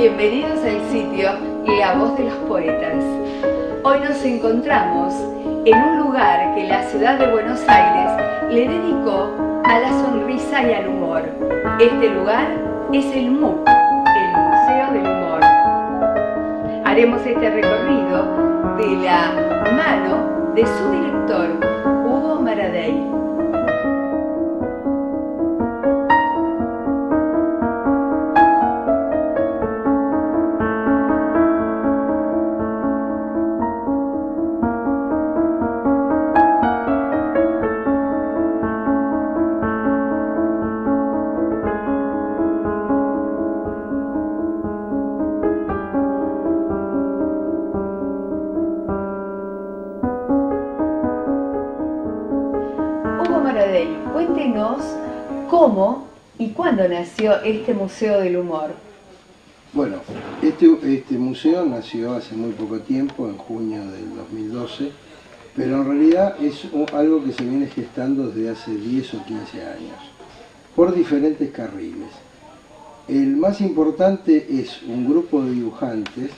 Bienvenidos al sitio La Voz de los Poetas. Hoy nos encontramos en un lugar que la ciudad de Buenos Aires le dedicó a la sonrisa y al humor. Este lugar es el MUC, el Museo del Humor. Haremos este recorrido de la mano de su director, Hugo Maradei. Cuéntenos cómo y cuándo nació este Museo del Humor. Bueno, este museo nació hace muy poco tiempo, en junio del 2012, pero en realidad es algo que se viene gestando desde hace 10 o 15 años, por diferentes carriles. El más importante es un grupo de dibujantes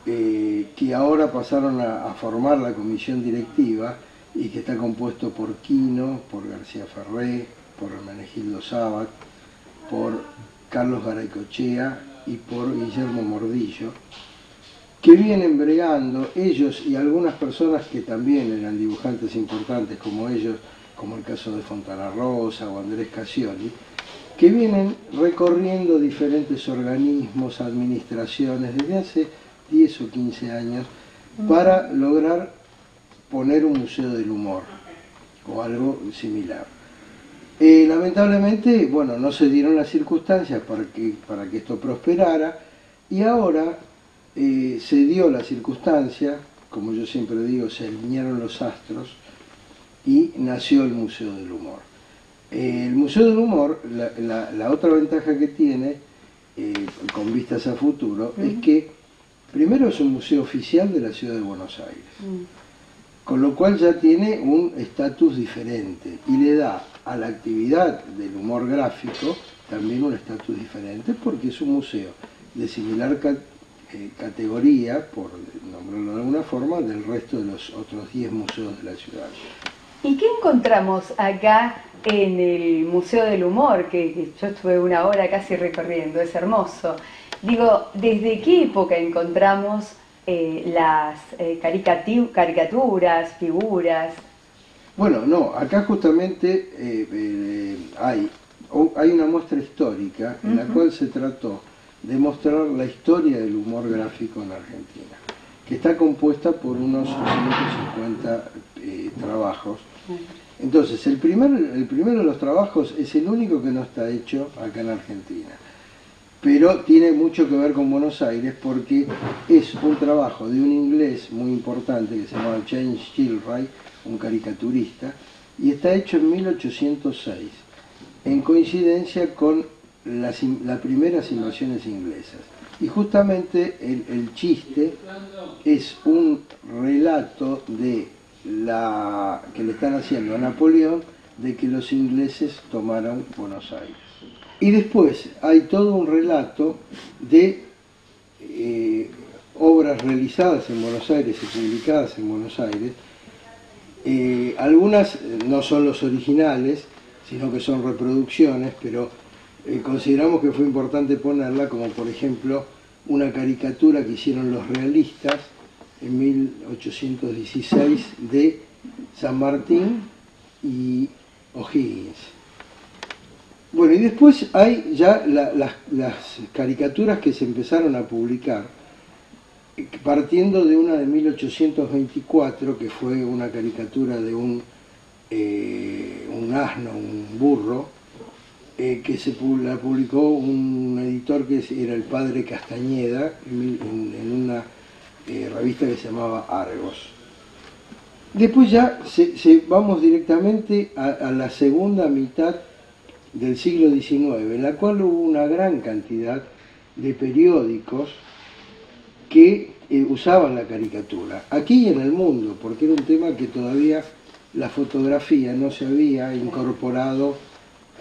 que ahora pasaron a formar la comisión directiva, y que está compuesto por Quino, por García Ferré, por Hermenegildo Sabat, por Carlos Garaycochea y por Guillermo Mordillo, que vienen bregando, ellos y algunas personas que también eran dibujantes importantes como ellos, como el caso de Fontana Rosa o Andrés Cassioli, que vienen recorriendo diferentes organismos, administraciones, desde hace 10 o 15 años, para lograr poner un museo del humor o algo similar. Lamentablemente, bueno, no se dieron las circunstancias para que esto prosperara, y ahora se dio la circunstancia, como yo siempre digo, se alinearon los astros y nació el Museo del Humor. El Museo del Humor, la otra ventaja que tiene, con vistas a futuro, es que primero es un museo oficial de la ciudad de Buenos Aires. Con lo cual ya tiene un estatus diferente y le da a la actividad del humor gráfico también un estatus diferente, porque es un museo de similar categoría, por nombrarlo de alguna forma, del resto de los otros 10 museos de la ciudad. ¿Y qué encontramos acá en el Museo del Humor? Que yo estuve una hora casi recorriendo, es hermoso. Digo, ¿desde qué época encontramos las caricaturas, figuras? Bueno, no, acá justamente hay una muestra histórica en la cual se trató de mostrar la historia del humor gráfico en Argentina, que está compuesta por unos 150 trabajos. Entonces, el primero de los trabajos es el único que no está hecho acá en Argentina, pero tiene mucho que ver con Buenos Aires, porque es un trabajo de un inglés muy importante que se llama James Gilray, un caricaturista, y está hecho en 1806, en coincidencia con las primeras invasiones inglesas. Y justamente el chiste es un relato que le están haciendo a Napoleón de que los ingleses tomaron Buenos Aires. Y después hay todo un relato de obras realizadas en Buenos Aires y publicadas en Buenos Aires. Algunas no son los originales, sino que son reproducciones, pero consideramos que fue importante ponerla, como por ejemplo una caricatura que hicieron los realistas en 1816 de San Martín y O'Higgins. Bueno, y después hay ya las caricaturas que se empezaron a publicar, partiendo de una de 1824, que fue una caricatura de un asno, un burro, que la publicó un editor que era el padre Castañeda, en una revista que se llamaba Argos. Después ya vamos directamente a la segunda mitad del siglo XIX, en la cual hubo una gran cantidad de periódicos que usaban la caricatura, aquí y en el mundo, porque era un tema que todavía la fotografía no se había incorporado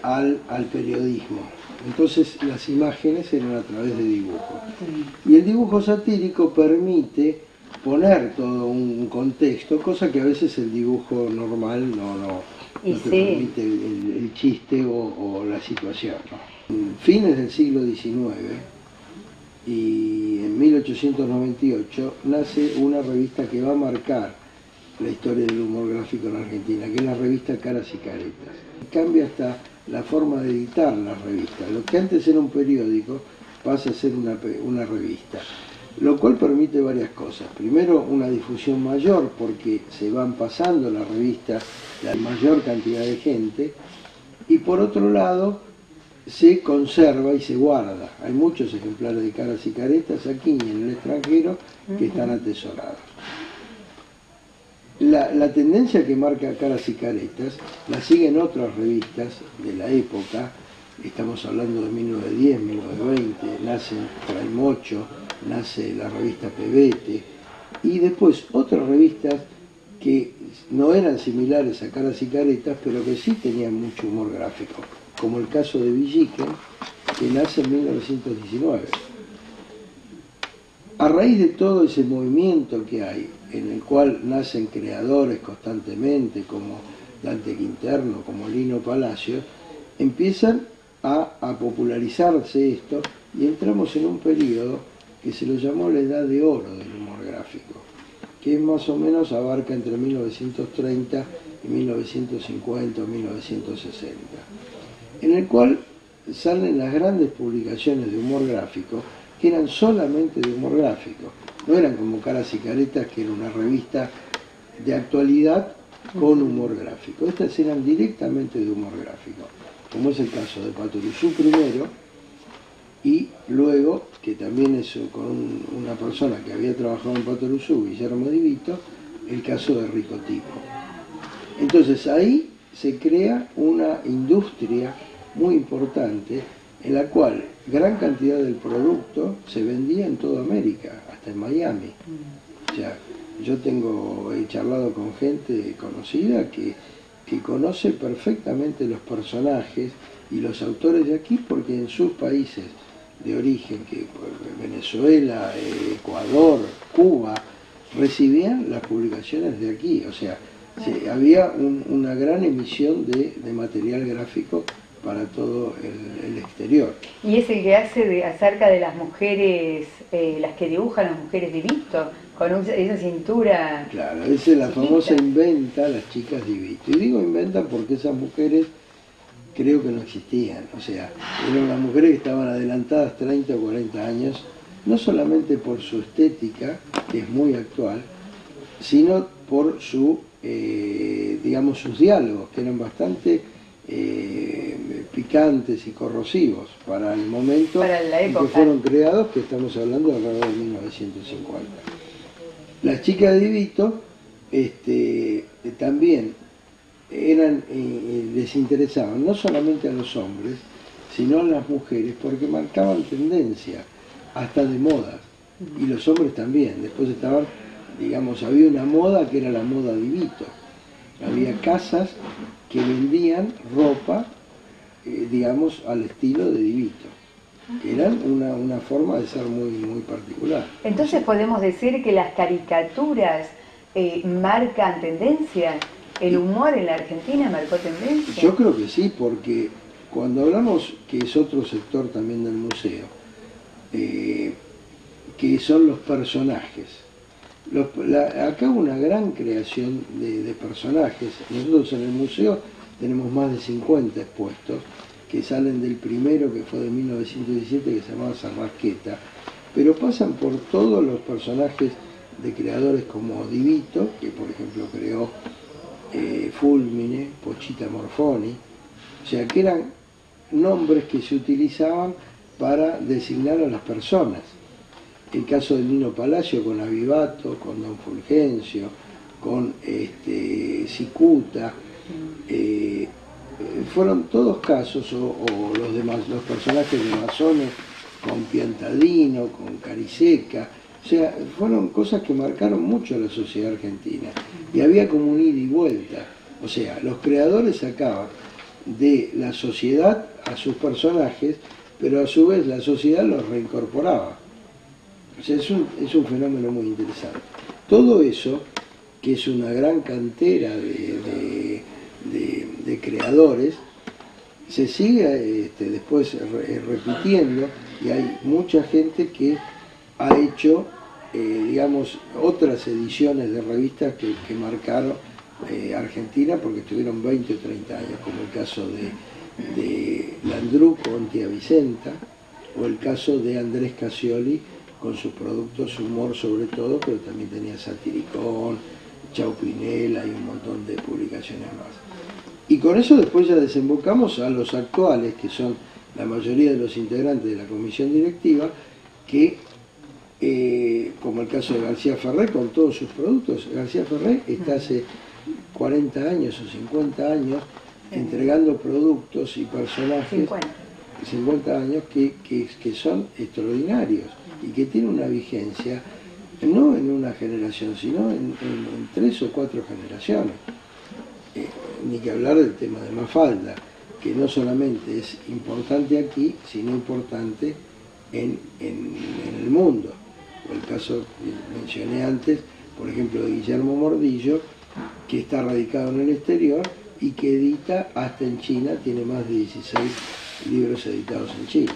al periodismo. Entonces las imágenes eran a través de dibujos. Y el dibujo satírico permite poner todo un contexto, cosa que a veces el dibujo normal no te permite el chiste o la situación, ¿no? En fines del siglo XIX y en 1898 nace una revista que va a marcar la historia del humor gráfico en Argentina, que es la revista Caras y Caretas. Cambia hasta la forma de editar las revistas. Lo que antes era un periódico pasa a ser una revista, lo cual permite varias cosas. Primero, una difusión mayor, porque se van pasando las revistas la mayor cantidad de gente, y por otro lado, se conserva y se guarda. Hay muchos ejemplares de Caras y Caretas aquí y en el extranjero que están atesorados. La tendencia que marca Caras y Caretas la siguen otras revistas de la época. Estamos hablando de 1910, 1920, nace Traimocho, nace la revista Pebete, y después otras revistas que no eran similares a Caras y Caretas, pero que sí tenían mucho humor gráfico, como el caso de Villiquen, que nace en 1919. A raíz de todo ese movimiento que hay, en el cual nacen creadores constantemente, como Dante Quinterno, como Lino Palacio, empiezan a popularizarse esto, y entramos en un periodo que se lo llamó la Edad de Oro del humor gráfico, que más o menos abarca entre 1930 y 1950 o 1960, en el cual salen las grandes publicaciones de humor gráfico, que eran solamente de humor gráfico, no eran como Caras y Caretas, que era una revista de actualidad con humor gráfico. Estas eran directamente de humor gráfico, como es el caso de Patoruzú primero, y luego, que también es con una persona que había trabajado en Patoruzú, Guillermo Di Vito, el caso de Ricotipo. Entonces ahí se crea una industria muy importante, en la cual gran cantidad del producto se vendía en toda América, hasta en Miami. O sea, yo he charlado con gente conocida que conoce perfectamente los personajes y los autores de aquí, porque en sus países de origen, que Venezuela, Ecuador, Cuba, recibían las publicaciones de aquí. O sea, había una gran emisión de material gráfico para todo el exterior. Y es el que hace acerca de las mujeres, las que dibujan las mujeres Di Vito, con esa cintura. Claro, esa es la famosa inventa, las chicas Di Vito. Y digo inventan porque esas mujeres creo que no existían. O sea, eran las mujeres que estaban adelantadas 30 o 40 años, no solamente por su estética, que es muy actual, sino por digamos, sus diálogos, que eran bastante picantes y corrosivos para el momento para la época en que fueron creados, que estamos hablando de alrededor de 1950. Las chicas de Di Vito también les interesaban no solamente a los hombres, sino a las mujeres, porque marcaban tendencia, hasta de modas, y los hombres también. Después estaban, digamos, había una moda que era la moda Di Vito. Había casas que vendían ropa, digamos, al estilo de Di Vito, que eran una forma de ser muy, muy particular. Entonces podemos decir que las caricaturas marcan tendencia, el humor en la Argentina marcó tendencia. Yo creo que sí, porque cuando hablamos, que es otro sector también del museo, que son los personajes, acá una gran creación de personajes. Nosotros en el museo tenemos más de 50 expuestos que salen del primero, que fue de 1917, que se llamaba Sarrasqueta, pero pasan por todos los personajes de creadores como Di Vito, que por ejemplo creó Fulmine, Pochita Morfoni, o sea que eran nombres que se utilizaban para designar a las personas. El caso de Lino Palacio con Avivato, con Don Fulgencio, con Cicuta, fueron todos casos, o los personajes de Masones con Piantadino, con Cariseca. O sea, fueron cosas que marcaron mucho a la sociedad argentina, y había como un ida y vuelta. O sea, los creadores sacaban de la sociedad a sus personajes, pero a su vez la sociedad los reincorporaba. O sea, es un fenómeno muy interesante. Todo eso, que es una gran cantera de creadores, se sigue después repitiendo, y hay mucha gente que ha hecho, digamos, otras ediciones de revistas que marcaron Argentina, porque estuvieron 20 o 30 años, como el caso de Landru con Tía Vicenta, o el caso de Andrés Cassioli con sus productos, humor sobre todo, pero también tenía Satiricón, Chau Pinela y un montón de publicaciones más. Y con eso después ya desembocamos a los actuales, que son la mayoría de los integrantes de la comisión directiva, que, como el caso de García Ferré, con todos sus productos. García Ferré está hace 40 años o 50 años entregando productos y personajes, 50 años que son extraordinarios y que tienen una vigencia, no en una generación, sino en 3 o 4 generaciones. Ni que hablar del tema de Mafalda, que no solamente es importante aquí, sino importante en el mundo. O el caso que mencioné antes, por ejemplo, de Guillermo Mordillo, que está radicado en el exterior y que edita hasta en China, tiene más de 16 libros editados en China.